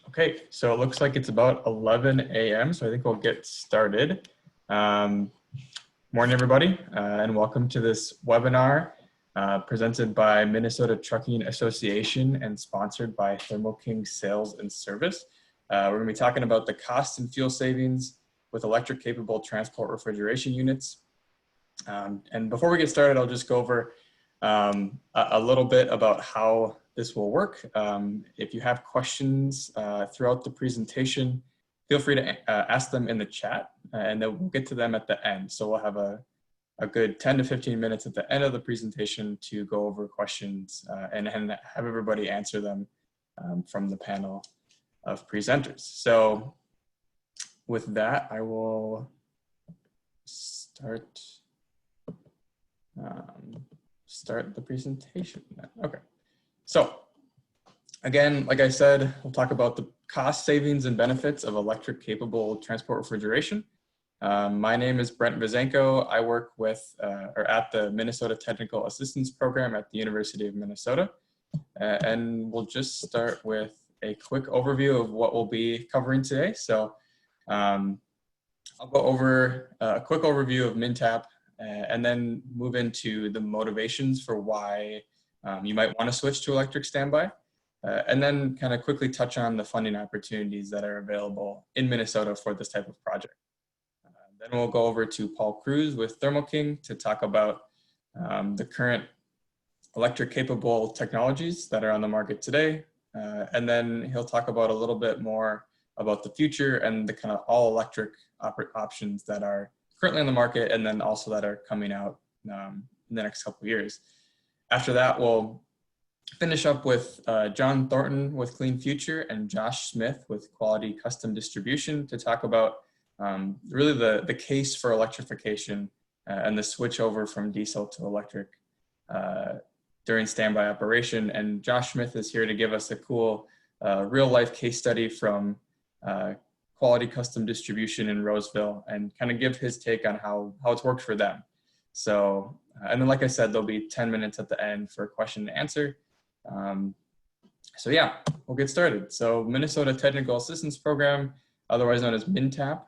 Okay, so it looks like it's about 11 a.m., so I think we'll get started. Morning, everybody, and welcome to this webinar presented by Minnesota Trucking Association and sponsored by Thermo King Sales and Service. We're going to be talking about the cost and fuel savings with electric-capable transport refrigeration units. And before we get started, I'll just go over a little bit about how this will work. If you have questions throughout the presentation, feel free to ask them in the chat, and then we'll get to them at the end. So we'll have a good 10 to 15 minutes at the end of the presentation to go over questions and have everybody answer them from the panel of presenters. So with that, I will start the presentation. Okay, so again, like I said, we'll talk about the cost savings and benefits of electric capable transport refrigeration. My name is Brent Vizenko. I work with or at the Minnesota Technical Assistance Program at the University of Minnesota. And we'll just start with a quick overview of what we'll be covering today. So I'll go over a quick overview of MnTAP and then move into the motivations for why you might want to switch to electric standby. And then kind of quickly touch on the funding opportunities that are available in Minnesota for this type of project. Then we'll go over to Paul Cruz with Thermo King to talk about the current electric capable technologies that are on the market today. And then he'll talk about a little bit more about the future and the kind of all electric options that are currently on the market and then also that are coming out in the next couple of years. After that, we'll finish up with John Thornton with CleanFuture and Josh Smith with Quality Custom Distribution to talk about really the case for electrification and the switch over from diesel to electric during standby operation. And Josh Smith is here to give us a cool real life case study from Quality Custom Distribution in Roseville and kind of give his take on how it's worked for them. So, and then like I said, there'll be 10 minutes at the end for question and answer. So yeah, we'll get started. So Minnesota Technical Assistance Program, otherwise known as MnTAP,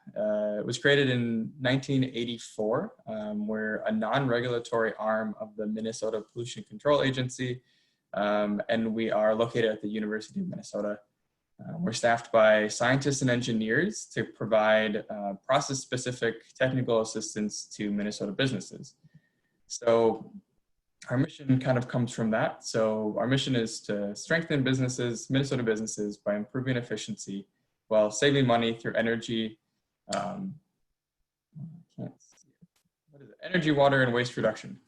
it was created in 1984. We're a non-regulatory arm of the Minnesota Pollution Control Agency, and we are located at the University of Minnesota. We're staffed by scientists and engineers to provide process-specific technical assistance to Minnesota businesses. So our mission kind of comes from that. So our mission is to strengthen Minnesota businesses by improving efficiency while saving money through energy, energy, water, and waste reduction.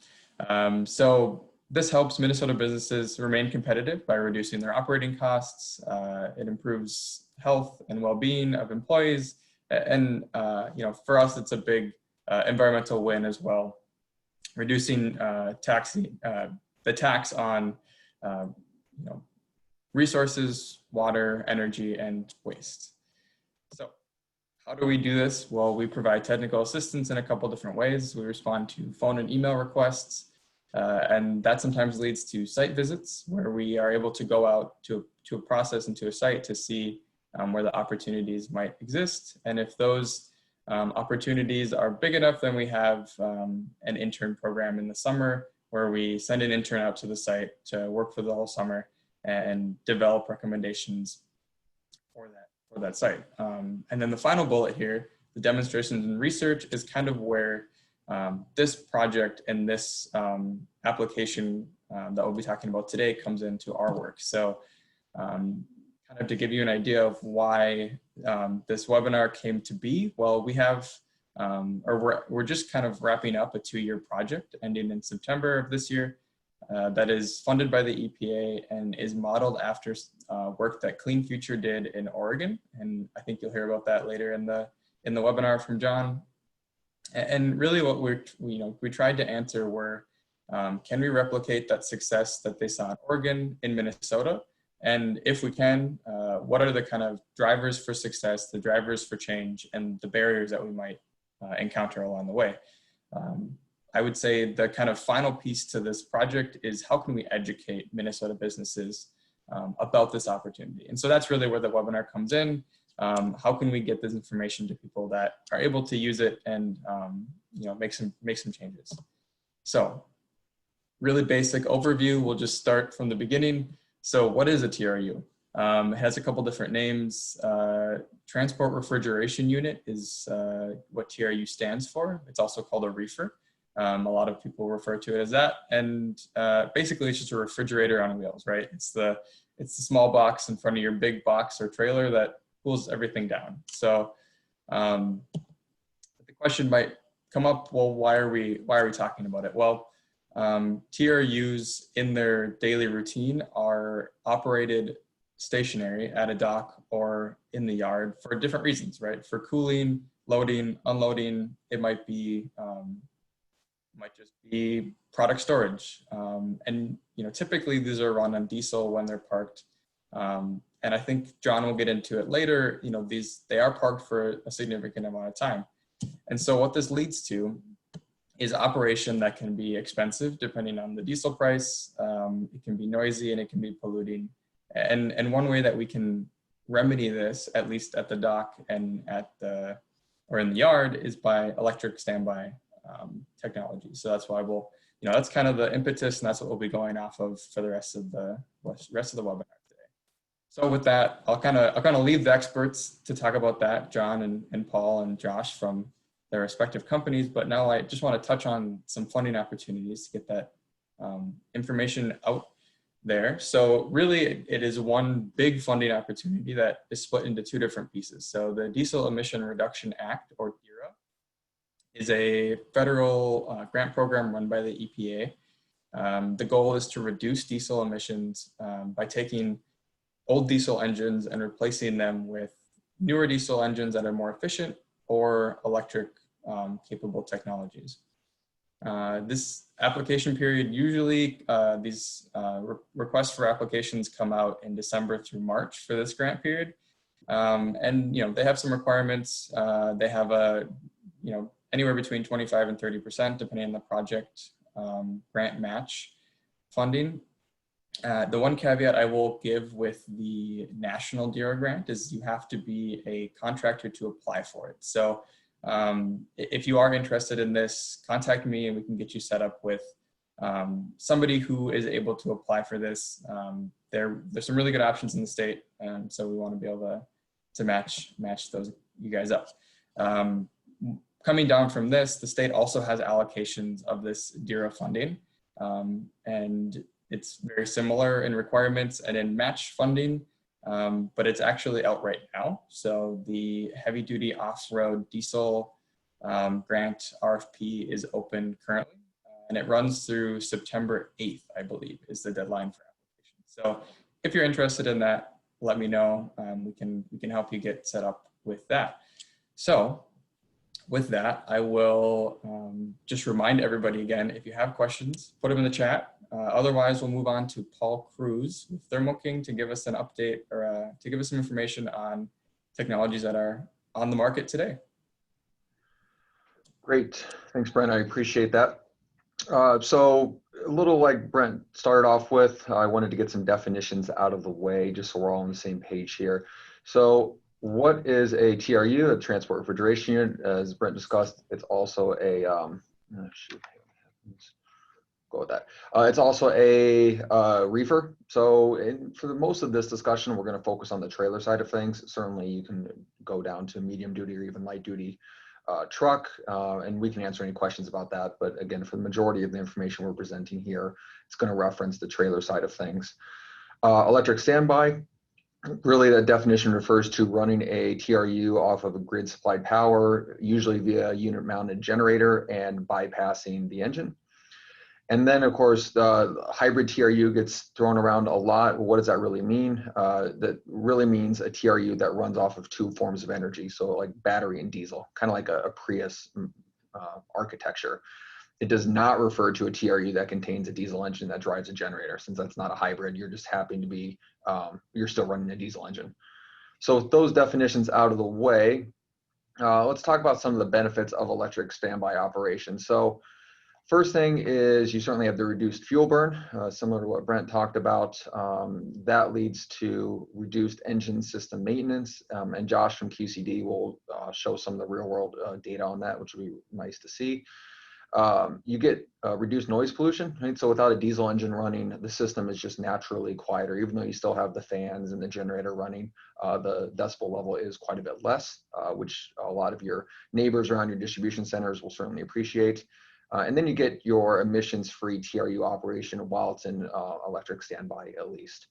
So this helps Minnesota businesses remain competitive by reducing their operating costs. It improves health and well-being of employees. And for us, it's a big environmental win as well. Reducing the tax on resources, water, energy, and waste. So how do we do this? Well, we provide technical assistance in a couple different ways. We respond to phone and email requests, and that sometimes leads to site visits where we are able to go out to a process and to a site to see where the opportunities might exist. And if those opportunities are big enough, then we have an intern program in the summer where we send an intern out to the site to work for the whole summer and develop recommendations for that site. And then the final bullet here, the demonstrations and research, is kind of where this project and this application that we'll be talking about today comes into our work. So kind of to give you an idea of why this webinar came to be, well, we have, we're just kind of wrapping up a 2-year project ending in September of this year that is funded by the EPA and is modeled after work that CleanFuture did in Oregon. And I think you'll hear about that later in the webinar from John. And really what we tried to answer were, can we replicate that success that they saw in Oregon in Minnesota? And if we can, what are the kind of drivers for success, the drivers for change, and the barriers that we might encounter along the way? I would say the kind of final piece to this project is how can we educate Minnesota businesses about this opportunity. And so that's really where the webinar comes in. How can we get this information to people that are able to use it and make some changes? So really basic overview, we'll just start from the beginning. So what is a TRU? It has a couple different names. Transport Refrigeration Unit is what TRU stands for. It's also called a reefer. A lot of people refer to it as that. And basically it's just a refrigerator on wheels, right? It's the small box in front of your big box or trailer that cools everything down. So the question might come up, well, why are we talking about it? Well, TRUs in their daily routine are operated stationary at a dock or in the yard for different reasons, right? For cooling, loading, unloading, it might just be product storage. And typically these are run on diesel when they're parked. And I think John will get into it later, they are parked for a significant amount of time. And so what this leads to is operation that can be expensive depending on the diesel price. It can be noisy and it can be polluting. And one way that we can remedy this, at least at the dock and or in the yard, is by electric standby technology. So that's why that's kind of the impetus, and that's what we'll be going off of for the rest of the webinar today. So with that, I'll kind of leave the experts to talk about that, John and Paul and Josh from their respective companies. But now I just want to touch on some funding opportunities to get that information out there. So really, it is one big funding opportunity that is split into two different pieces. So the Diesel Emission Reduction Act, or DERA, is a federal grant program run by the EPA. The goal is to reduce diesel emissions by taking old diesel engines and replacing them with newer diesel engines that are more efficient or electric capable technologies. This application period, usually these requests for applications come out in December through March for this grant period. And they have some requirements. They have anywhere between 25 and 30% depending on the project grant match funding. The one caveat I will give with the national DERA grant is you have to be a contractor to apply for it. So if you are interested in this, contact me and we can get you set up with somebody who is able to apply for this. There's some really good options in the state, and so we want to be able to match you guys up. Coming down from this, the state also has allocations of this DERA funding, and it's very similar in requirements and in match funding, but it's actually out right now. So the heavy duty off-road diesel grant RFP is open currently, and it runs through September 8th, I believe, is the deadline for application. So if you're interested in that, let me know. We can help you get set up with that. So with that, I will just remind everybody again, if you have questions, put them in the chat. Otherwise, we'll move on to Paul Cruz with Thermo King to give us an update or to give us some information on technologies that are on the market today. Great, thanks, Brent. I appreciate that. So a little like Brent started off with, I wanted to get some definitions out of the way just so we're all on the same page here. So what is a TRU, a transport refrigeration unit? As Brent discussed, it's also a, go with that. It's also a reefer. So for most of this discussion, we're going to focus on the trailer side of things. Certainly you can go down to medium duty or even light duty truck, and we can answer any questions about that. But again, for the majority of the information we're presenting here, it's going to reference the trailer side of things. Electric standby, really that definition refers to running a TRU off of a grid supplied power, usually via unit mounted generator, and bypassing the engine. And then, of course, the hybrid TRU gets thrown around a lot. What does that really mean? That really means a TRU that runs off of two forms of energy, so like battery and diesel, kind of like a Prius architecture. It does not refer to a TRU that contains a diesel engine that drives a generator, since that's not a hybrid. You're just happy to be, you're still running a diesel engine. So with those definitions out of the way, let's talk about some of the benefits of electric standby operation. So First thing is you certainly have the reduced fuel burn, similar to what Brent talked about. That leads to reduced engine system maintenance. And Josh from QCD will show some of the real world data on that, which will be nice to see. You get reduced noise pollution, right? So without a diesel engine running, the system is just naturally quieter. Even though you still have the fans and the generator running, the decibel level is quite a bit less, which a lot of your neighbors around your distribution centers will certainly appreciate. And then you get your emissions-free TRU operation while it's in electric standby, at least.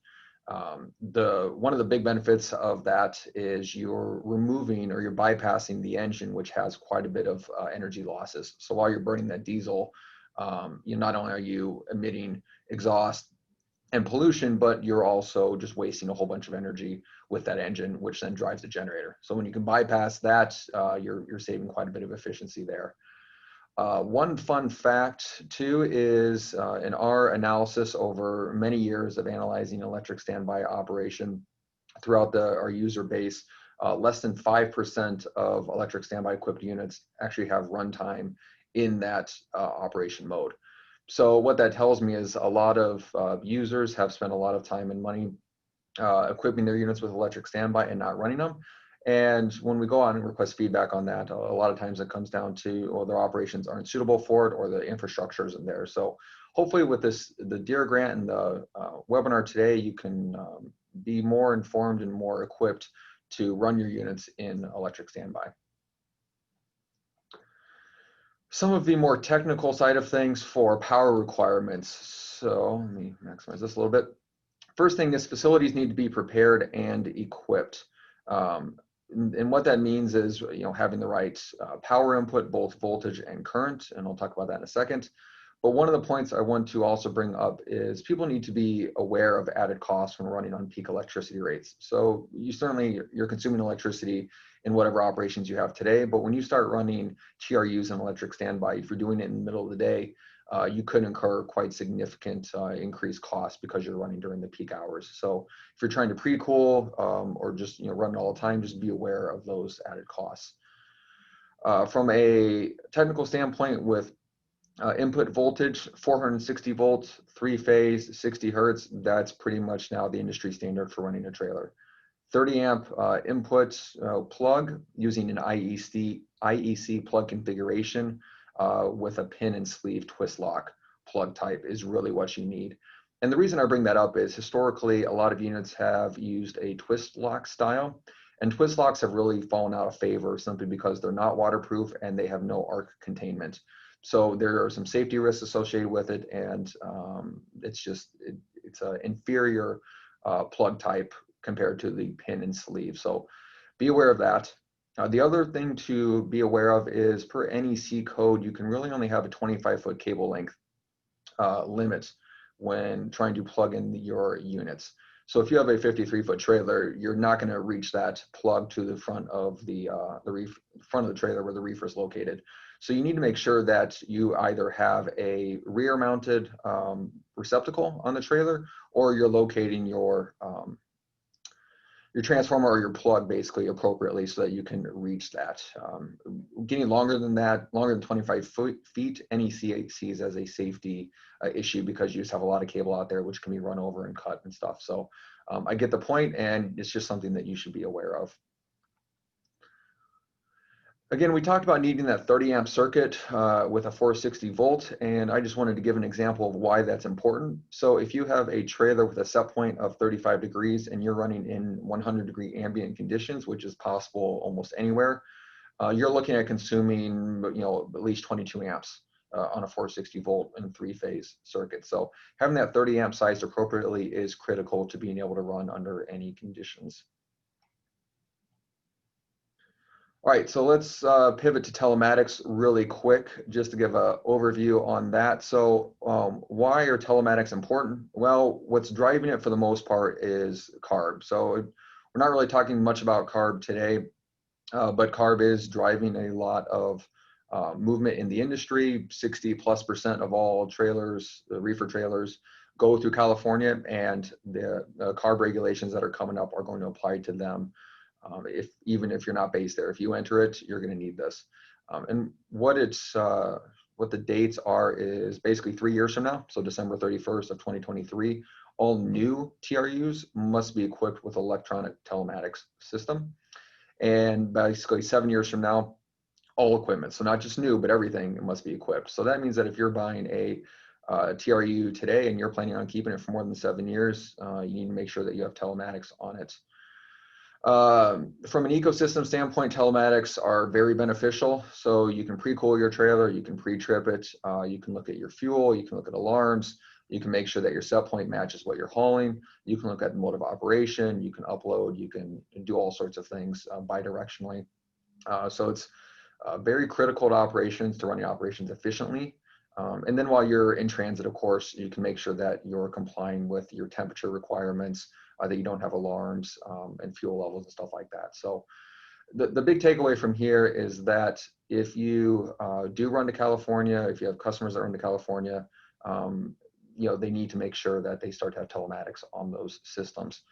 One of the big benefits of that is you're removing or you're bypassing the engine, which has quite a bit of energy losses. So while you're burning that diesel, not only are you emitting exhaust and pollution, but you're also just wasting a whole bunch of energy with that engine, which then drives the generator. So when you can bypass that, you're saving quite a bit of efficiency there. One fun fact too is in our analysis over many years of analyzing electric standby operation throughout our user base, less than 5% of electric standby equipped units actually have runtime in that operation mode. So what that tells me is a lot of users have spent a lot of time and money equipping their units with electric standby and not running them. And when we go on and request feedback on that, a lot of times it comes down to, well, their operations aren't suitable for it or the infrastructure isn't there. So hopefully with the DEER grant and the webinar today, you can be more informed and more equipped to run your units in electric standby. Some of the more technical side of things for power requirements. So let me maximize this a little bit. First thing is facilities need to be prepared and equipped. And what that means is, having the right power input, both voltage and current, and I'll talk about that in a second. But one of the points I want to also bring up is people need to be aware of added costs when running on peak electricity rates. So you're consuming electricity in whatever operations you have today, but when you start running TRUs and electric standby, if you're doing it in the middle of the day, you could incur quite significant increased costs because you're running during the peak hours. So if you're trying to pre-cool or just run it all the time, just be aware of those added costs. From a technical standpoint, with input voltage, 460 volts, 3-phase, 60 hertz, that's pretty much now the industry standard for running a trailer. 30 amp input plug using an IEC plug configuration with a pin and sleeve twist lock plug type is really what you need. And the reason I bring that up is historically a lot of units have used a twist lock style, and twist locks have really fallen out of favor simply because they're not waterproof and they have no arc containment. So there are some safety risks associated with it, and it's an inferior plug type compared to the pin and sleeve. So be aware of that. The other thing to be aware of is per NEC code, you can really only have a 25-foot cable length limit when trying to plug in your units. So if you have a 53-foot trailer, you're not going to reach that plug to the front of the front of the trailer where the reefer is located. So you need to make sure that you either have a rear-mounted receptacle on the trailer, or you're locating your transformer or your plug basically appropriately so that you can reach that. Getting longer than that, longer than 25 feet, NEC sees as a safety issue because you just have a lot of cable out there which can be run over and cut and stuff. So I get the point, and it's just something that you should be aware of. Again, we talked about needing that 30 amp circuit with a 460 volt, and I just wanted to give an example of why that's important. So if you have a trailer with a set point of 35 degrees and you're running in 100-degree ambient conditions, which is possible almost anywhere, you're looking at consuming at least 22 amps on a 460 volt and 3-phase circuit. So having that 30 amp sized appropriately is critical to being able to run under any conditions. All right, so let's pivot to telematics really quick, just to give an overview on that. So why are telematics important? Well, what's driving it for the most part is CARB. So we're not really talking much about CARB today, but CARB is driving a lot of movement in the industry. 60+% of all trailers, reefer trailers, go through California, and the CARB regulations that are coming up are going to apply to them. Even if you're not based there, if you enter it, you're going to need this. And what what the dates are is basically 3 years from now, so December 31st of 2023, all new TRUs must be equipped with electronic telematics system. And basically 7 years from now, all equipment, so not just new, but everything must be equipped. So that means that if you're buying a TRU today and you're planning on keeping it for more than 7 years, you need to make sure that you have telematics on it. From an ecosystem standpoint, telematics are very beneficial. So you can pre-cool your trailer, you can pre-trip it, you can look at your fuel, you can look at alarms, you can make sure that your set point matches what you're hauling, you can look at mode of operation, you can upload, you can do all sorts of things bidirectionally. So it's very critical to operations, to running operations efficiently. And then while you're in transit, of course, you can make sure that you're complying with your temperature requirements, that you don't have alarms and fuel levels and stuff like that. So the big takeaway from here is that if you do run to California, if you have customers that run to California, they need to make sure that they start to have telematics on those systems.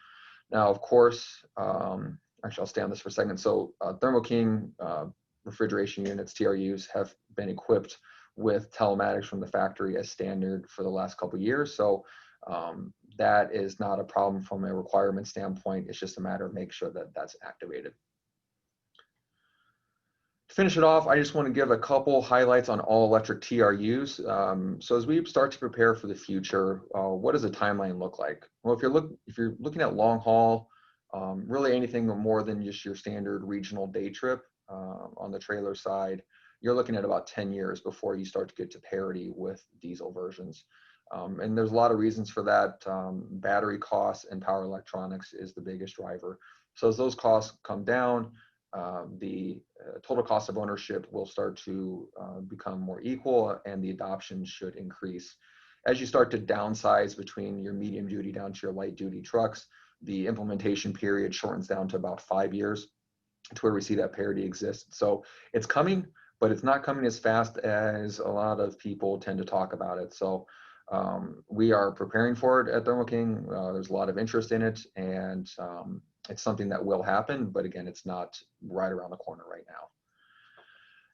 Now, of course, actually, I'll stay on this for a second. So Thermo King refrigeration units, TRUs, have been equipped with telematics from the factory as standard for the last couple of years. So that is not a problem from a requirement standpoint. It's just a matter of making sure that that's activated. To finish it off, I just want to give a couple highlights on all electric TRUs. So as we start to prepare for the future, what does a timeline look like? Well, if you're looking at long haul, really anything more than just your standard regional day trip on the trailer side, you're looking at about 10 years before you start to get to parity with diesel versions. And there's a lot of reasons for that. Battery costs and power electronics is the biggest driver. So as those costs come down, the total cost of ownership will start to become more equal, and the adoption should increase. As you start to downsize between your medium duty down to your light duty trucks, the implementation period shortens down to about 5 years, to where we see that parity exist. So it's coming, but it's not coming as fast as a lot of people tend to talk about it. So we are preparing for it at Thermo King. There's a lot of interest in it, and it's something that will happen, but again, it's not right around the corner right now.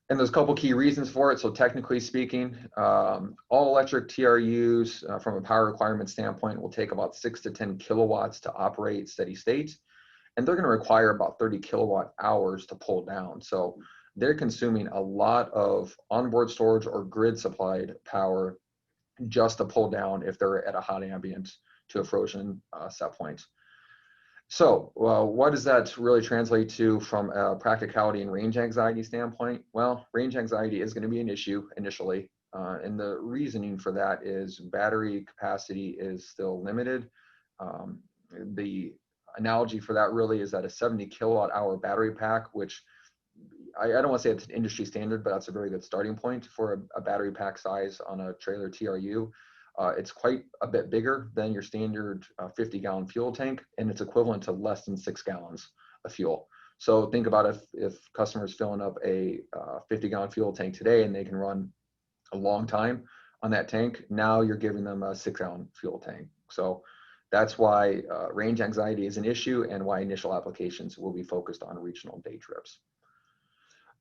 And there's a couple key reasons for it. So technically speaking, all electric TRUs from a power requirement standpoint will take about 6 to 10 kilowatts to operate steady state, and they're going to require about 30 kilowatt hours to pull down. So they're consuming a lot of onboard storage or grid supplied power just to pull down if they're at a hot ambient to a frozen set point. So what does that really translate to from a practicality and range anxiety standpoint? Well, range anxiety is going to be an issue initially. And the reasoning for that is battery capacity is still limited. The analogy for that really is that a 70 kilowatt hour battery pack, which I don't want to say it's an industry standard, but that's a very good starting point for a battery pack size on a trailer TRU. It's quite a bit bigger than your standard 50-gallon fuel tank, and it's equivalent to less than 6 gallons of fuel. So think about if customers filling up a 50-gallon fuel tank today and they can run a long time on that tank, now you're giving them a 6-gallon fuel tank. So that's why range anxiety is an issue, and why initial applications will be focused on regional day trips.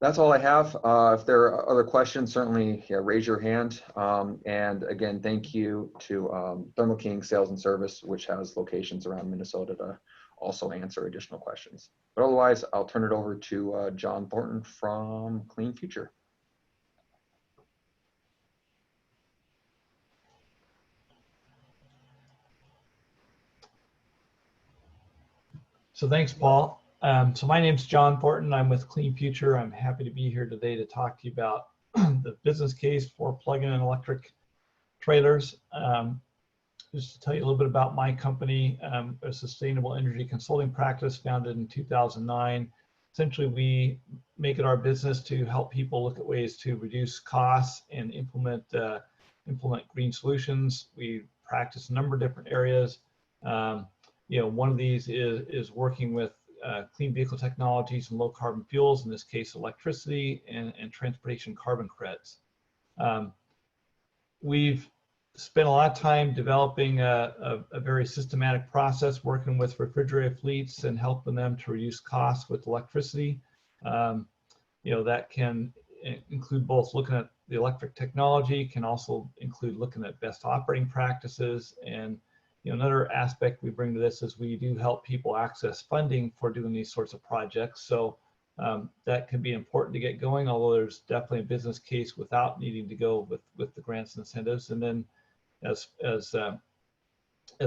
That's all I have. If there are other questions, certainly raise your hand. And again, thank you to Thermo King Sales and Service, which has locations around Minnesota, to also answer additional questions. But otherwise, I'll turn it over to John Thornton from CleanFuture. So thanks, Paul. So my name's John Thornton. I'm with CleanFuture. I'm happy to be here today to talk to you about the business case for plug-in electric trailers. Just to tell you a little bit about my company, a sustainable energy consulting practice founded in 2009. Essentially, we make it our business to help people look at ways to reduce costs and implement green solutions. We practice a number of different areas. One of these is working with clean vehicle technologies and low carbon fuels, in this case, electricity and transportation carbon credits. We've spent a lot of time developing a very systematic process, working with refrigerator fleets and helping them to reduce costs with electricity. That can include both looking at the electric technology, can also include looking at best operating practices. And another aspect we bring to this is we do help people access funding for doing these sorts of projects. So that can be important to get going, although there's definitely a business case without needing to go with the grants and incentives. And then as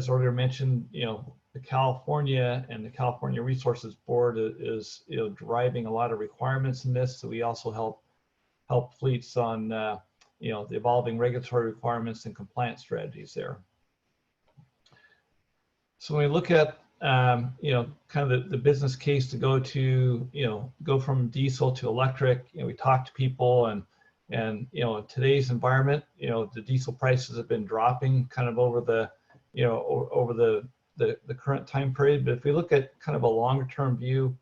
earlier mentioned, the California and the California Resources Board is driving a lot of requirements in this. So we also help fleets on the evolving regulatory requirements and compliance strategies there. So when we look at kind of the business case to go from diesel to electric, we talk to people, and in today's environment, the diesel prices have been dropping kind of over the current time period. But if we look at kind of a longer term view,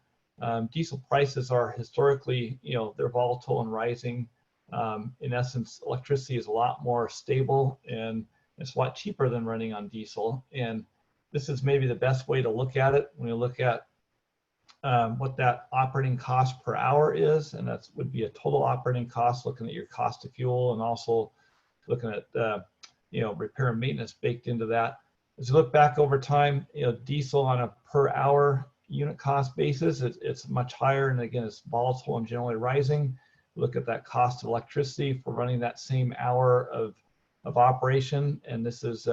diesel prices are historically, they're volatile and rising. In essence, electricity is a lot more stable and it's a lot cheaper than running on diesel. And this is maybe the best way to look at it when you look at what that operating cost per hour is, and that would be a total operating cost, looking at your cost of fuel and also looking at repair and maintenance baked into that. As you look back over time, diesel on a per hour unit cost basis, it's much higher, and again, it's volatile and generally rising. Look at that cost of electricity for running that same hour of operation, and this is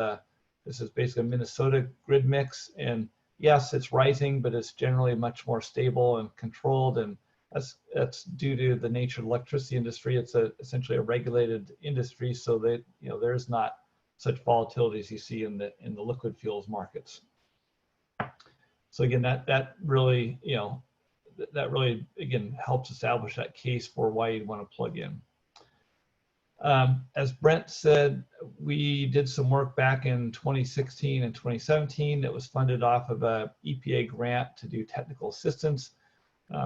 basically a Minnesota grid mix, and yes, it's rising, but it's generally much more stable and controlled, and that's due to the nature of the electricity industry. It's essentially a regulated industry, so that there's not such volatility as you see in the liquid fuels markets. So again, that really again helps establish that case for why you'd want to plug in. As Brent said, we did some work back in 2016 and 2017 that was funded off of a EPA grant to do technical assistance.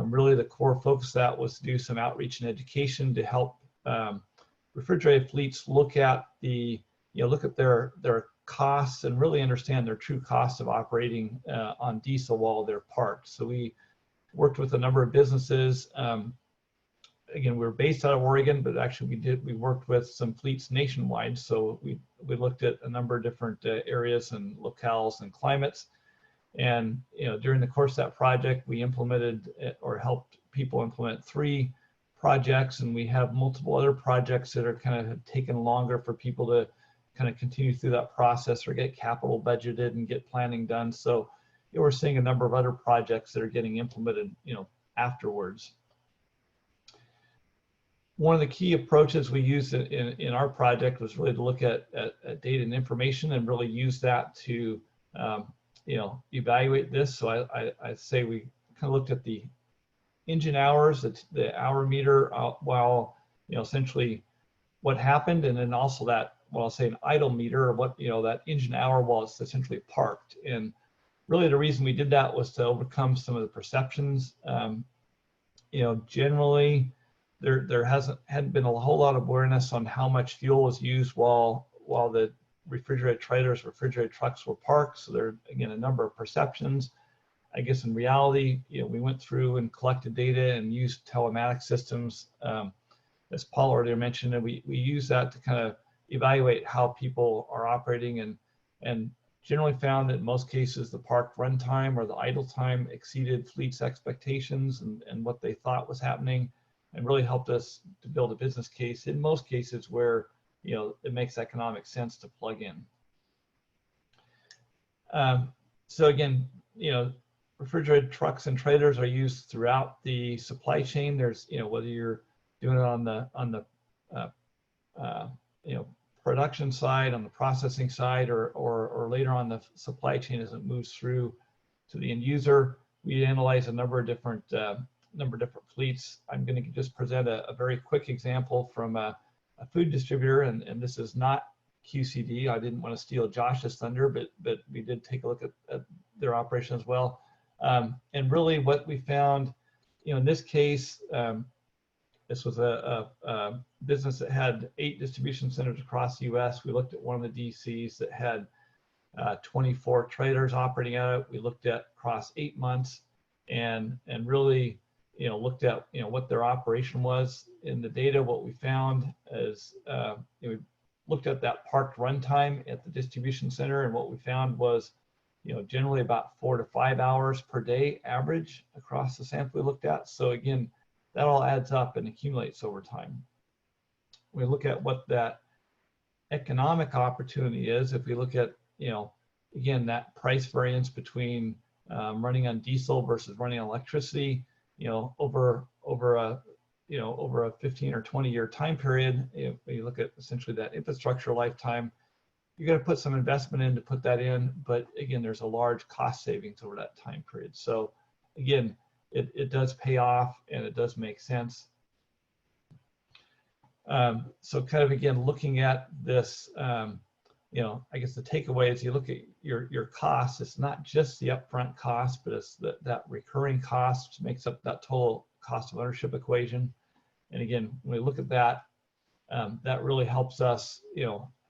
Really the core focus of that was to do some outreach and education to help refrigerated fleets look at their costs and really understand their true cost of operating on diesel while they're parked. So we worked with a number of businesses. Again, we're based out of Oregon, but actually we worked with some fleets nationwide. So we looked at a number of different areas and locales and climates. And during the course of that project, we implemented or helped people implement 3 projects, and we have multiple other projects that are kind of have taken longer for people to kind of continue through that process or get capital budgeted and get planning done. So we're seeing a number of other projects that are getting implemented, afterwards. One of the key approaches we used in our project was really to look at data and information and really use that to evaluate this. So I say we kind of looked at the engine hours, the hour meter, while essentially what happened, and then also that, well, I'll say an idle meter, or what that engine hour while it's essentially parked. And really the reason we did that was to overcome some of the perceptions. Generally there hadn't been a whole lot of awareness on how much fuel was used while the refrigerated trailers, refrigerated trucks were parked. So there are, again, a number of perceptions. I guess in reality, we went through and collected data and used telematics systems, as Paul already mentioned, and we use that to kind of evaluate how people are operating, and generally found that in most cases the parked runtime or the idle time exceeded fleet's expectations and what they thought was happening, and really helped us to build a business case in most cases where it makes economic sense to plug in. So again, refrigerated trucks and trailers are used throughout the supply chain. There's whether you're doing it on the production side, on the processing side, or later on the supply chain as it moves through to the end user. We analyze a number of different fleets. I'm going to just present a very quick example from a food distributor, and this is not QCD. I didn't want to steal Josh's thunder, but we did take a look at their operation as well. And really what we found, in this case, this was a business that had 8 distribution centers across the US. We looked at one of the DCs that had 24 trailers operating out of it. We looked at across 8 months, and really looked at, what their operation was in the data. What we found is, we looked at that parked runtime at the distribution center, and what we found was, generally about 4 to 5 hours per day average across the sample we looked at. So again, that all adds up and accumulates over time. We look at what that economic opportunity is. If we look at, again, that price variance between running on diesel versus running on electricity, over a 15 or 20 year time period, if you look at essentially that infrastructure lifetime, you're going to put some investment in to put that in, but again, there's a large cost savings over that time period. So again, it does pay off and it does make sense. So kind of, again, looking at this, I guess the takeaway is you look at your costs. It's not just the upfront cost, but it's that recurring cost makes up that total cost of ownership equation. And again, when we look at that, that really helps us,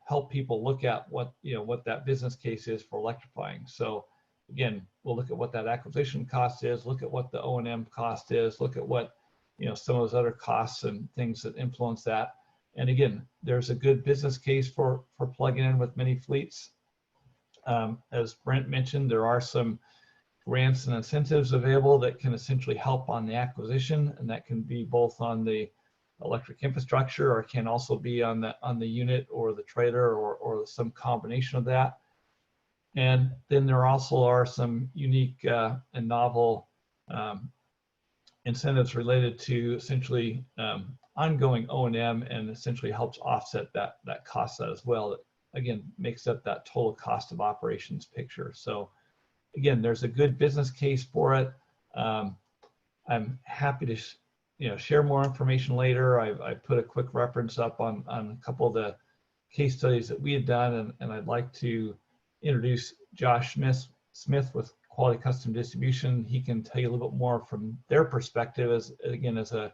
help people look at what that business case is for electrifying. So again, we'll look at what that acquisition cost is, look at what the O&M cost is, look at what some of those other costs and things that influence that. And again, there's a good business case for plugging in with many fleets. As Brent mentioned, there are some grants and incentives available that can essentially help on the acquisition, and that can be both on the electric infrastructure, or can also be on the unit or the trailer, or some combination of that. And then there also are some unique and novel incentives related to essentially ongoing O&M, and essentially helps offset that cost as well. That again makes up that total cost of operations picture. So again, there's a good business case for it. I'm happy to share more information later. I put a quick reference up on a couple of the case studies that we had done, and I'd like to introduce Josh Smith with Quality Custom Distribution. He can tell you a little bit more from their perspective as a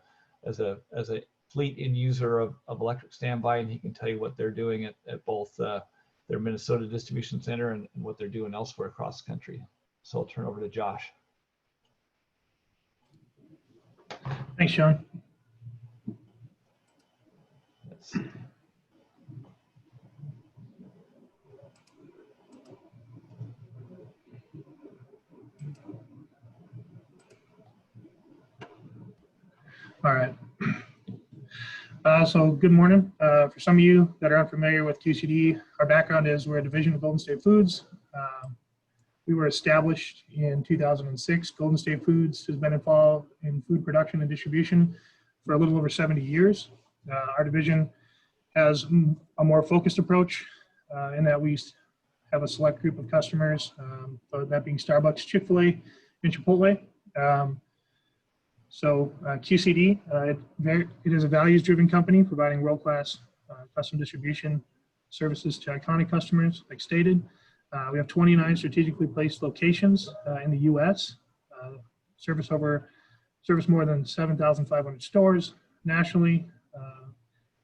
fleet end user of electric standby, and he can tell you what they're doing at both their Minnesota distribution center and what they're doing elsewhere across the country. So I'll turn over to Josh. Thanks, Sean. Let's see. All right. So good morning. For some of you that are unfamiliar with QCD, our background is we're a division of Golden State Foods. We were established in 2006. Golden State Foods has been involved in food production and distribution for a little over 70 years. Our division has a more focused approach in that we have a select group of customers, that being Starbucks, Chick-fil-A, and Chipotle. So QCD, it is a values-driven company providing world-class custom distribution services to iconic customers, like stated. We have 29 strategically placed locations in the U.S. Service more than 7,500 stores nationally.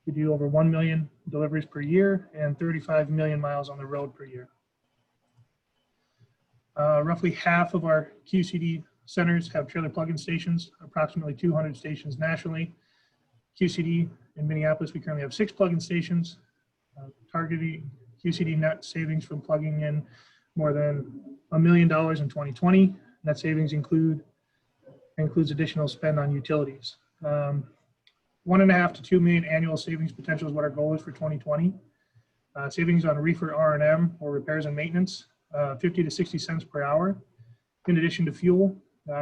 We do over 1 million deliveries per year and 35 million miles on the road per year. Roughly half of our QCD centers have trailer plug-in stations, approximately 200 stations nationally. QCD in Minneapolis, we currently have 6 plug-in stations, targeting QCD net savings from plugging in more than $1 million in 2020. Net savings includes additional spend on utilities. 1.5 to 2 million annual savings potential is what our goal is for 2020. Savings on reefer R&M, or repairs and maintenance, 50 to 60 cents per hour. In addition to fuel,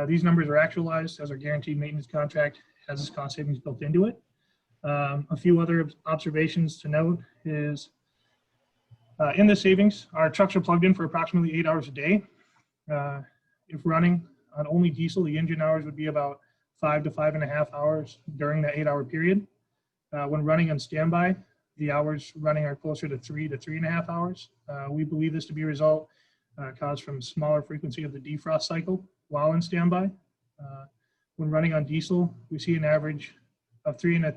these numbers are actualized as our guaranteed maintenance contract has this cost savings built into it. A few other observations to note is in the savings, our trucks are plugged in for approximately 8 hours a day. If running on only diesel, the engine hours would be about 5 to 5.5 hours during that 8-hour period. When running on standby, the hours running are closer to 3 to 3.5 hours. We believe this to be a result caused from smaller frequency of the defrost cycle while in standby. When running on diesel, we see an average of 3 to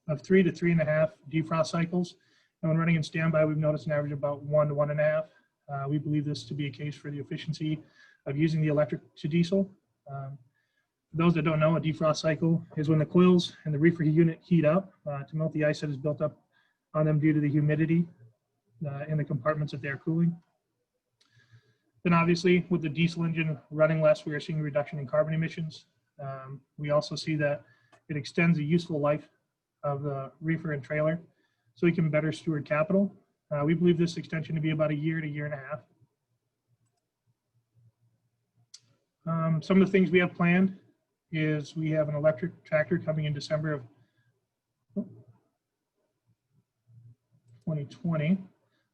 3.5 defrost cycles. And when running in standby, we've noticed an average of about 1 to 1.5. We believe this to be a case for the efficiency of using the electric to diesel. For those that don't know, a defrost cycle is when the coils and the reefer unit heat up to melt the ice that is built up on them due to the humidity in the compartments that they're cooling. Then obviously with the diesel engine running less, we are seeing a reduction in carbon emissions. We also see that it extends the useful life of the reefer and trailer so we can better steward capital. We believe this extension to be about a year to year and a half. Some of the things we have planned is we have an electric tractor coming in December of 2020.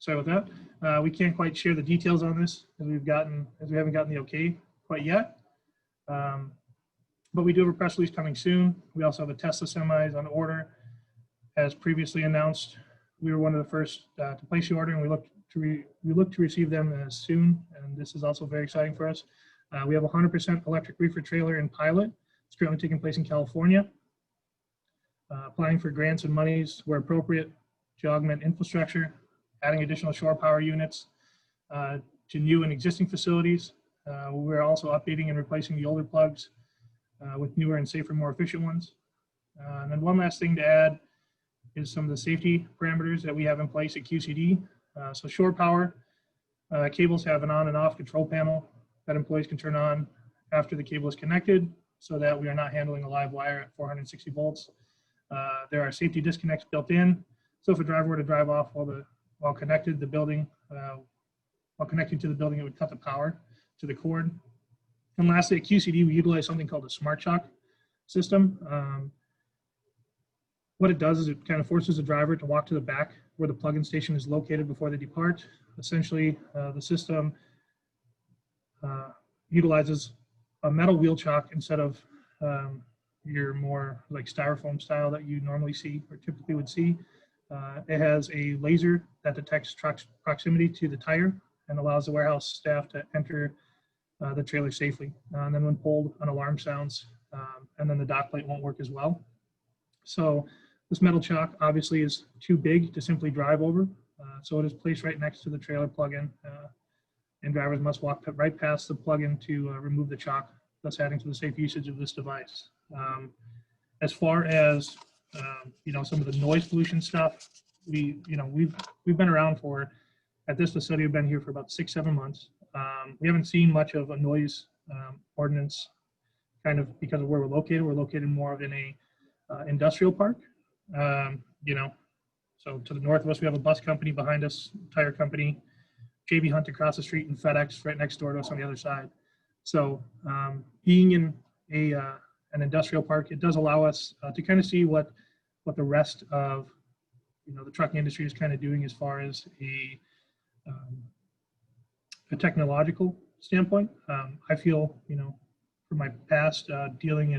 Sorry about that. We can't quite share the details on this as we haven't gotten the okay quite yet. But we do have a press release coming soon. We also have a Tesla semis on order. As previously announced, we were one of the first to place the order, and we look to receive them as soon. And this is also very exciting for us. We have a 100% electric reefer trailer in pilot. It's currently taking place in California. Applying for grants and monies where appropriate to augment infrastructure, adding additional shore power units to new and existing facilities. We're also updating and replacing the older plugs with newer and safer, more efficient ones. And then one last thing to add is some of the safety parameters that we have in place at QCD. So shore power cables have an on and off control panel that employees can turn on after the cable is connected so that we are not handling a live wire at 460 volts. There are safety disconnects built in. So if a driver were to drive off while connected the building, while connecting to the building, it would cut the power to the cord. And lastly, at QCD, we utilize something called a smart shock system. What it does is it kind of forces the driver to walk to the back where the plug-in station is located before they depart. Essentially, the system utilizes a metal wheel chock instead of your more like styrofoam style that you normally see or typically would see. It has a laser that detects truck's proximity to the tire and allows the warehouse staff to enter the trailer safely. And then when pulled, an alarm sounds, and then the dock plate won't work as well. So this metal chock obviously is too big to simply drive over. So it is placed right next to the trailer plug-in, and drivers must walk right past the plug-in to remove the chock, thus adding to the safe usage of this device. As far as some of the noise pollution stuff, we've been around for, at this facility, we've been here for about 6-7 months. We haven't seen much of a noise ordinance, kind of because of where we're located. We're located more of in a industrial park. So to the north of us, we have a bus company, behind us, tire company, JB Hunt across the street, and FedEx right next door to us on the other side. So being in an industrial park, it does allow us to kind of see what the rest of the trucking industry is kind of doing as far as a technological standpoint. I feel, from my past dealing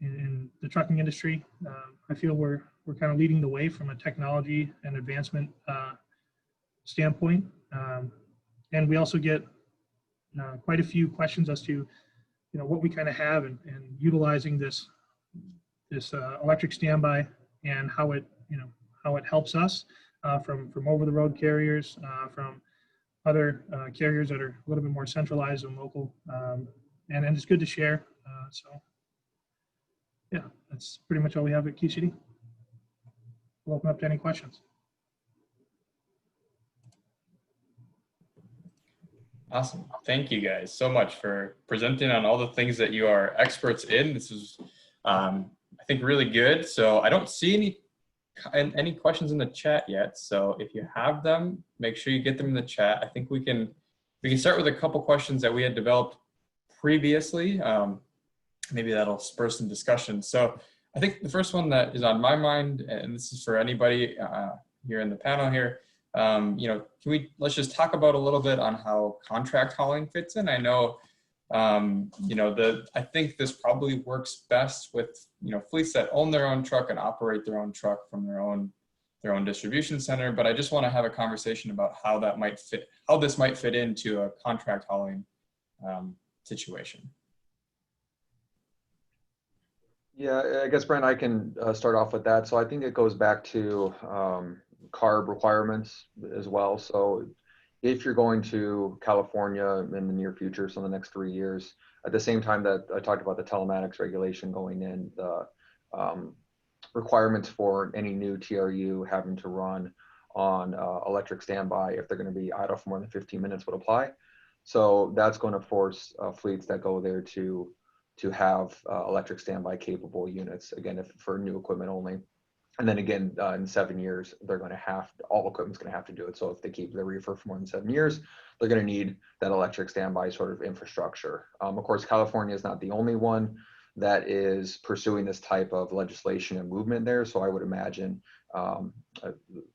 in the trucking industry, I feel we're kind of leading the way from a technology and advancement standpoint. And we also get quite a few questions as to, what we kind of have and utilizing this electric standby and how it helps us from over the road carriers, from other carriers that are a little bit more centralized and local, and it's good to share. So yeah, that's pretty much all we have at QCD. We'll open up to any questions. Awesome. Thank you guys so much for presenting on all the things that you are experts in. This is, I think, really good. So I don't see any questions in the chat yet. So if you have them, make sure you get them in the chat. I think we can start with a couple questions that we had developed previously. Maybe that'll spur some discussion. So I think the first one that is on my mind, and this is for anybody here in the panel here, let's just talk about a little bit on how contract hauling fits in. I know, I think this probably works best with, fleets that own their own truck and operate their own truck from their own distribution center. But I just want to have a conversation about how this might fit into a contract hauling situation. Yeah, I guess, Brent, I can start off with that. So I think it goes back to CARB requirements as well. So, if you're going to California in the near future, so in the next 3 years, at the same time that I talked about the telematics regulation going in, the requirements for any new TRU having to run on electric standby if they're going to be idle for more than 15 minutes would apply. So that's going to force fleets that go there to have electric standby capable units, again, if for new equipment only. And then again, in 7 years, they're going to have, all equipment's going to have to do it. So if they keep the reefer for more than 7 years, they're going to need that electric standby sort of infrastructure. Of course, California is not the only one that is pursuing this type of legislation and movement there. So I would imagine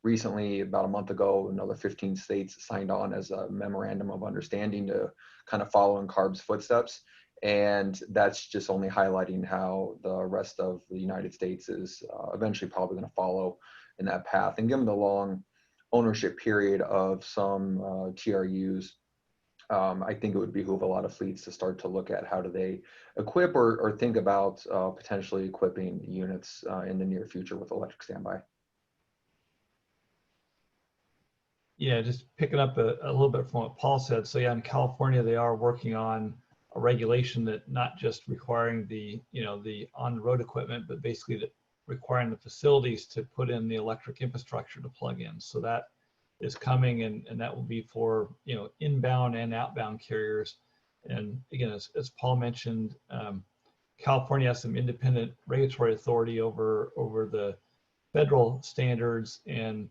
recently, about a month ago, another 15 states signed on as a memorandum of understanding to kind of follow in CARB's footsteps. And that's just only highlighting how the rest of the United States is eventually probably going to follow in that path. And given the long ownership period of some TRUs, I think it would behoove a lot of fleets to start to look at how do they equip or think about potentially equipping units in the near future with electric standby. Yeah, just picking up a little bit from what Paul said. So yeah, in California, they are working on a regulation that not just requiring the, the on-the-road equipment, but basically requiring the facilities to put in the electric infrastructure to plug in. So that is coming, and that will be for, inbound and outbound carriers. And again, as Paul mentioned, California has some independent regulatory authority over the federal standards, and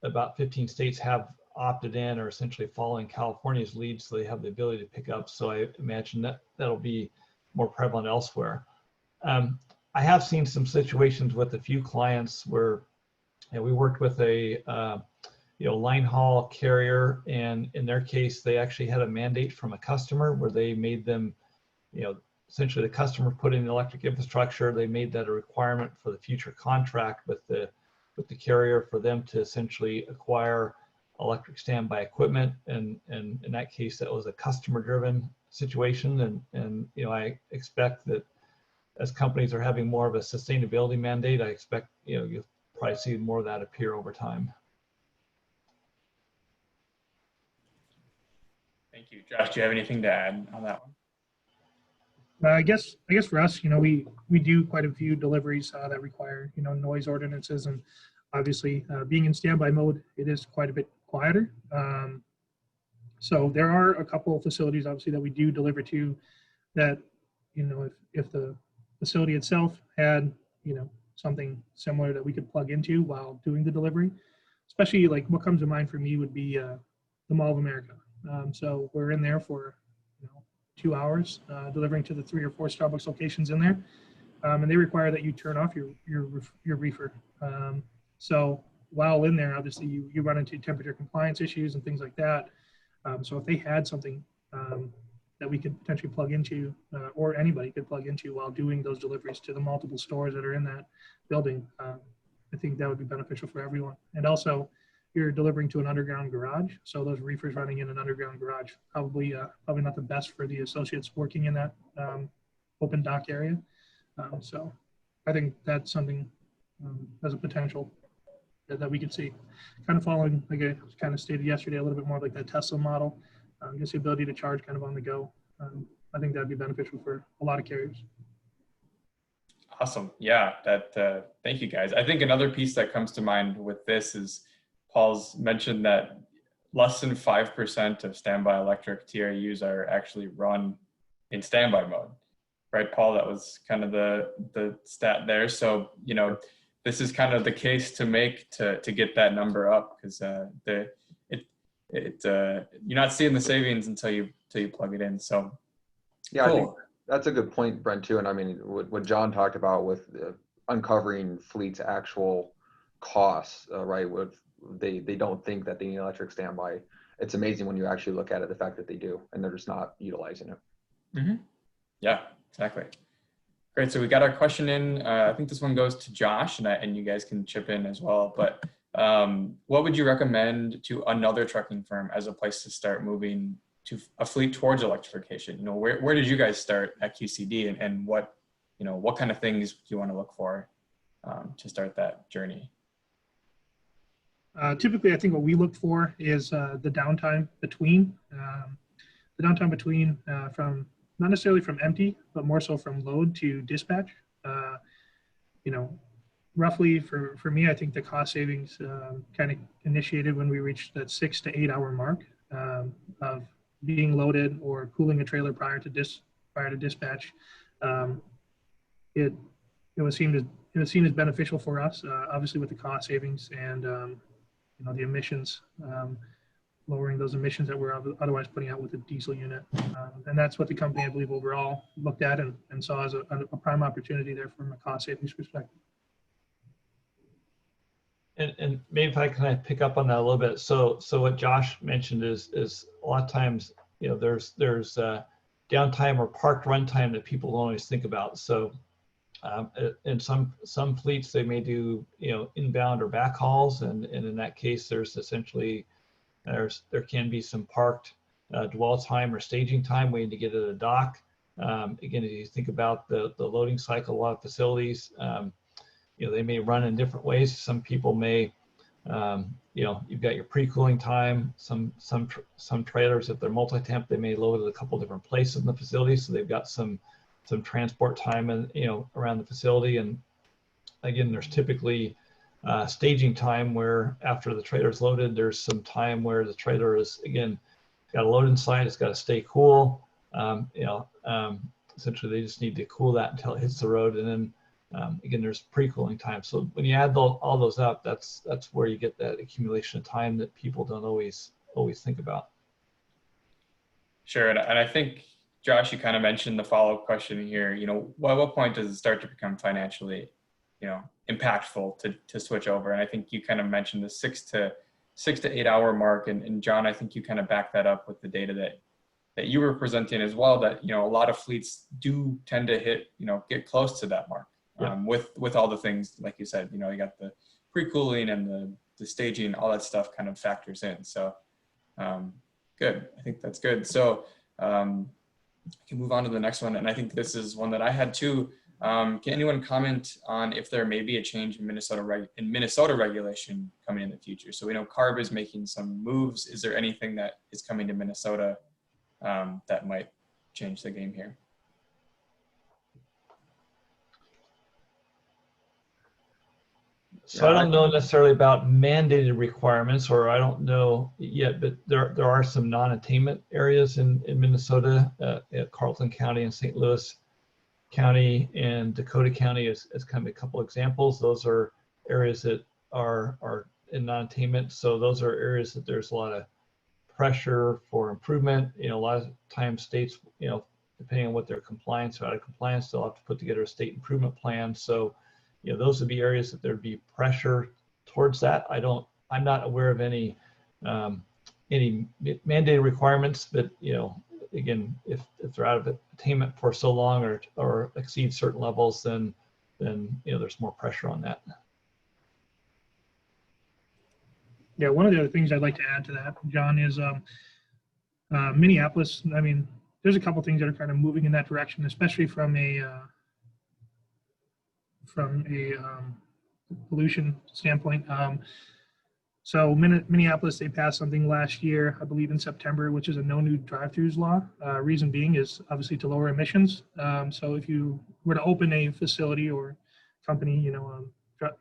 about 15 states have opted in or essentially following California's lead, so they have the ability to pick up. So I imagine that that'll be more prevalent elsewhere. I have seen some situations with a few clients where we worked with a line haul carrier, and in their case, they actually had a mandate from a customer where they made them, essentially the customer put in the electric infrastructure. They made that a requirement for the future contract with the carrier for them to essentially acquire electric standby equipment, and in that case, that was a customer-driven situation. And I expect that as companies are having more of a sustainability mandate, I expect you'll probably see more of that appear over time. Thank you, Josh. Do you have anything to add on that one? I guess for us, we do quite a few deliveries that require noise ordinances, and obviously being in standby mode, it is quite a bit quieter. So there are a couple of facilities obviously that we do deliver to that, if the facility itself had something similar that we could plug into while doing the delivery, especially like what comes to mind for me would be the Mall of America. So we're in there for 2 hours delivering to the 3 or 4 Starbucks locations in there, and they require that you turn off your reefer. So while in there, obviously you run into temperature compliance issues and things like that. So if they had something that we could potentially plug into, or anybody could plug into while doing those deliveries to the multiple stores that are in that building, I think that would be beneficial for everyone. And also, you're delivering to an underground garage, so those reefers running in an underground garage probably not the best for the associates working in that open dock area. So I think that's something as a potential that we could see, kind of following, like I kind of stated yesterday, a little bit more like that Tesla model. Just the ability to charge kind of on the go. I think that'd be beneficial for a lot of carriers. Awesome. Yeah, thank you guys. I think another piece that comes to mind with this is Paul's mentioned that less than 5% of standby electric TRUs are actually run in standby mode, right, Paul? That was kind of the stat there. So, this is kind of the case to make to get that number up, because you're not seeing the savings until you plug it in. So yeah, cool. I think that's a good point, Brent, too. And I mean, what John talked about with uncovering fleet's actual costs, right? They don't think that they need electric standby. It's amazing when you actually look at it, the fact that they do, and they're just not utilizing it. Mm-hmm. Yeah, exactly. Great. So we got our question in. I think this one goes to Josh, and you guys can chip in as well. But what would you recommend to another trucking firm as a place to start moving to a fleet towards electrification? Where did you guys start at QCD, and what kind of things do you want to look for to start that journey? Typically, I think what we look for is the downtime between from not necessarily from empty, but more so from load to dispatch. You know, roughly for me, I think the cost savings kind of initiated when we reached that 6 to 8 hour mark of being loaded or cooling a trailer prior to dispatch. It was seen as beneficial for us, obviously with the cost savings and you know, the emissions, lowering those emissions that we're otherwise putting out with the diesel unit. And that's what the company, I believe, overall looked at and saw as a prime opportunity there from a cost savings perspective. And maybe if I kind of pick up on that a little bit. So what Josh mentioned is a lot of times, you know, there's downtime or parked runtime that people don't always think about. So in some fleets, they may do, you know, inbound or back hauls, and in that case, there's essentially there can be some parked dwell time or staging time waiting to get at a dock. Again, if you think about the loading cycle, a lot of facilities, you know, they may run in different ways. Some people may, you know, you've got your pre-cooling time. Some trailers, if they're multi-temp, they may load at a couple different places in the facility, so they've got some transport time and, you know, around the facility. And again, there's typically staging time where after the trailer is loaded, there's some time where the trailer is, again, got to load inside, it's got to stay cool. You know, essentially they just need to cool that until it hits the road, and then again, there's pre-cooling time. So when you add all those up, that's where you get that accumulation of time that people don't always think about. Sure, and I think, Josh, you kind of mentioned the follow-up question here. You know, at what point does it start to become financially, you know, impactful to switch over? And I think you kind of mentioned the 6 to 8 hour mark, and John, I think you kind of backed that up with the data that you were presenting as well. That, you know, a lot of fleets do tend to hit, you know, get close to that mark. Yeah. With all the things, like you said, you know, you got the pre-cooling and the staging, all that stuff kind of factors in. So good, I think that's good. So I can move on to the next one. And I think this is one that I had too. Can anyone comment on if there may be a change in Minnesota regulation coming in the future? So we know CARB is making some moves. Is there anything that is coming to Minnesota that might change the game here? So I don't know necessarily about mandated requirements, or I don't know yet, but there are some non-attainment areas in Minnesota, at Carleton County and St. Louis County and Dakota County as kind of a couple examples. Those are areas that are in non-attainment. So those are areas that there's a lot of pressure for improvement. You know, a lot of times states, you know, depending on what their compliance or out of compliance, they'll have to put together a state improvement plan. So, you know, those would be areas that there'd be pressure towards that. I'm not aware of any mandated requirements, but, you know, again, if they're out of attainment for so long or exceed certain levels, then you know, there's more pressure on that. Yeah, one of the other things I'd like to add to that, John, is Minneapolis. I mean, there's a couple things that are kind of moving in that direction, especially from a pollution standpoint. So Minneapolis, they passed something last year, I believe in September, which is a no new drive-throughs law. Reason being is obviously to lower emissions. So if you were to open a facility or company, you know,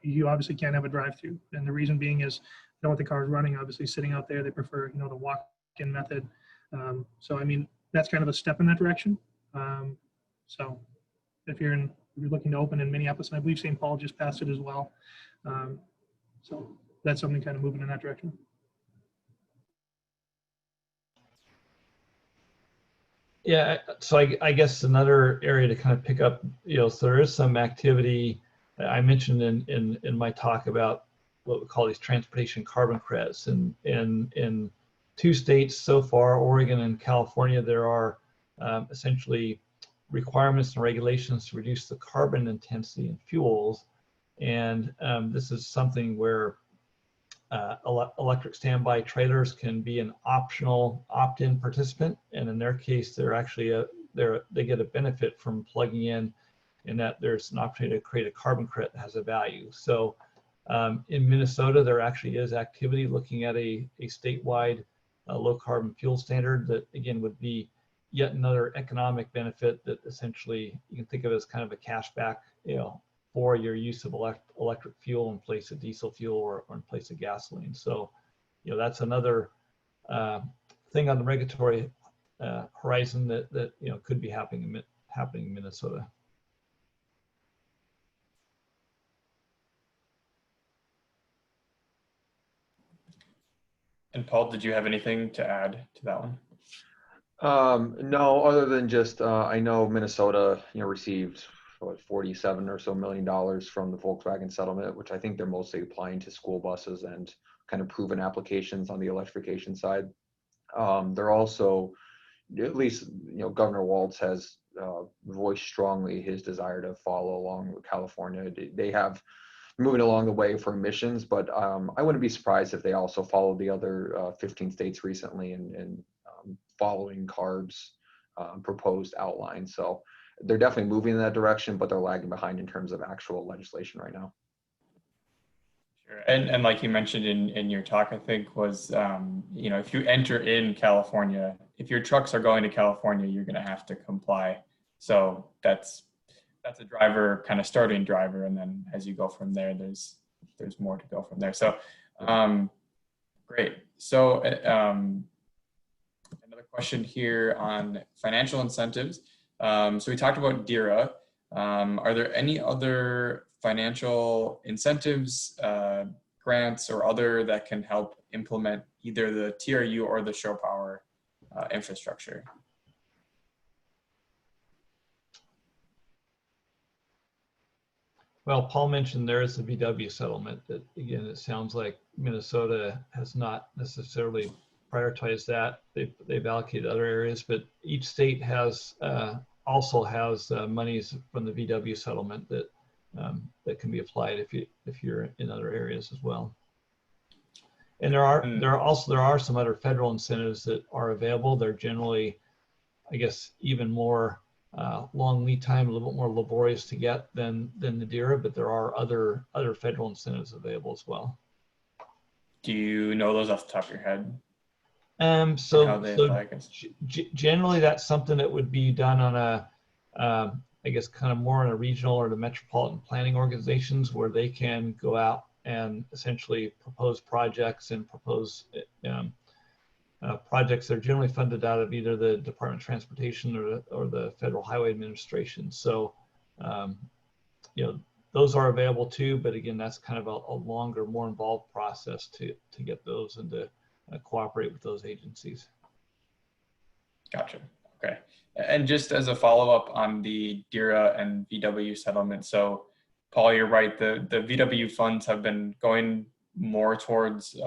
you obviously can't have a drive-through. And the reason being is they don't want the cars running, obviously sitting out there. They prefer, you know, the walk-in method. So, I mean, that's kind of a step in that direction. So if you're looking to open in Minneapolis, and I believe St. Paul just passed it as well. So that's something kind of moving in that direction. Yeah, so I guess another area to kind of pick up, you know, so there is some activity I mentioned in my talk about what we call these transportation carbon credits. And in 2 states so far, Oregon and California, there are essentially requirements and regulations to reduce the carbon intensity in fuels. And this is something where electric standby trailers can be an optional opt-in participant, and in their case, they're actually they get a benefit from plugging in that there's an opportunity to create a carbon credit that has a value. So In Minnesota, there actually is activity looking at a statewide low carbon fuel standard that again would be yet another economic benefit that essentially you can think of as kind of a cash back, for your use of electric fuel in place of diesel fuel or in place of gasoline. So, that's another thing on the regulatory horizon that could be happening in Minnesota. And Paul, did you have anything to add to that one? No, other than just I know Minnesota, received what, $47 or so million from the Volkswagen settlement, which I think they're mostly applying to school buses and kind of proven applications on the electrification side. They're also, at least Governor Walz has voiced strongly his desire to follow along with California. They have moving along the way for emissions, but I wouldn't be surprised if they also followed the other 15 states recently and following CARB's proposed outline. So they're definitely moving in that direction, but they're lagging behind in terms of actual legislation right now. Sure. And like you mentioned in your talk, I think was, if you enter in California, if your trucks are going to California, you're going to have to comply. So that's a driver, kind of starting driver. And then as you go from there, there's more to go from there. So great. So another question here on financial incentives. So we talked about DERA. Are there any other financial incentives, grants, or other that can help implement either the TRU or the shore power infrastructure? Well, Paul mentioned there is the VW settlement that, again, it sounds like Minnesota has not necessarily prioritized that. They've allocated other areas, but each state has also has monies from the VW settlement that that can be applied if you're in other areas as well. And there are some other federal incentives that are available. They're generally, I guess, even more long lead time, a little bit more laborious to get than the DERA, but there are other federal incentives available as well. Do you know those off the top of your head? Generally that's something that would be done on a, I guess, kind of more on a regional or the metropolitan planning organizations where they can go out and essentially propose projects and propose projects that are generally funded out of either the Department of Transportation or the Federal Highway Administration. So, those are available too, but again, that's kind of a longer, more involved process to get those and to cooperate with those agencies. Gotcha. Okay. And just as a follow-up on the DERA and VW settlement. So Paul, you're right. The VW funds have been going more towards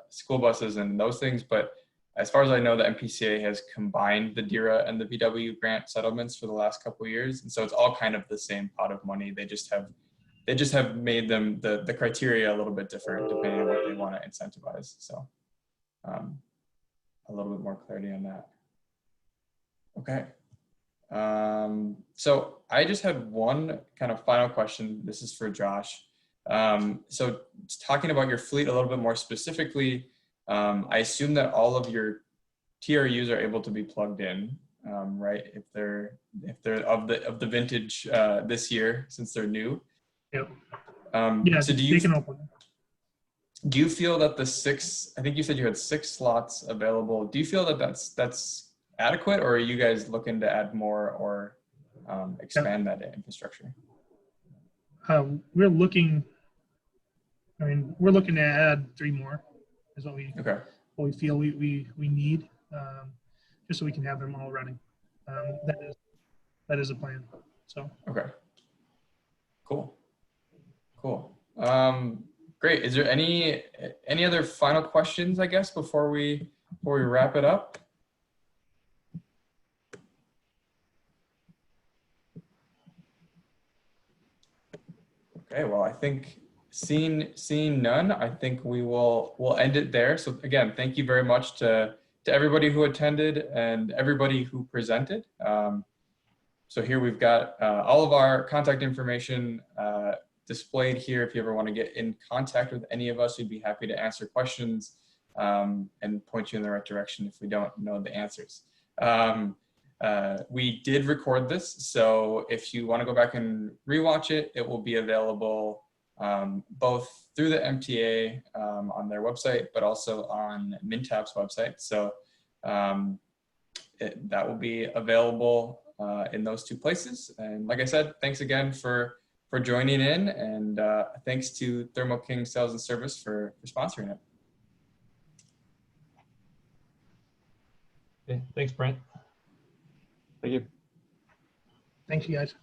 school buses and those things. But as far as I know, the MPCA has combined the DERA and the VW grant settlements for the last couple of years. And so it's all kind of the same pot of money. They just have made them the criteria a little bit different depending on what they want to incentivize. So a little bit more clarity on that. Okay. So I just had one kind of final question. This is for Josh. So talking about your fleet a little bit more specifically, I assume that all of your TRUs are able to be plugged in, right? If they're of the vintage this year, since they're new. Yep. Yeah. So do you feel that the 6? I think you said you had 6 slots available. Do you feel that that's adequate, or are you guys looking to add more or expand that infrastructure? We're looking to add 3 more is what we feel we need, just so we can have them all running. That is a plan. So okay, cool. Great. Is there any other final questions, I guess, before we wrap it up? Okay, well, I think seeing none, I think we'll end it there. So again, thank you very much to everybody who attended and everybody who presented. So here we've got all of our contact information displayed here. If you ever want to get in contact with any of us, we'd be happy to answer questions and point you in the right direction if we don't know the answers. We did record this, so if you want to go back and rewatch it, it will be available both through the MTA on their website, but also on MnTAP's website. So that will be available in those two places. And like I said, thanks again for joining in, and thanks to Thermo King Sales and Service for sponsoring it. Okay, thanks, Brent. Thank you. Thank you, guys.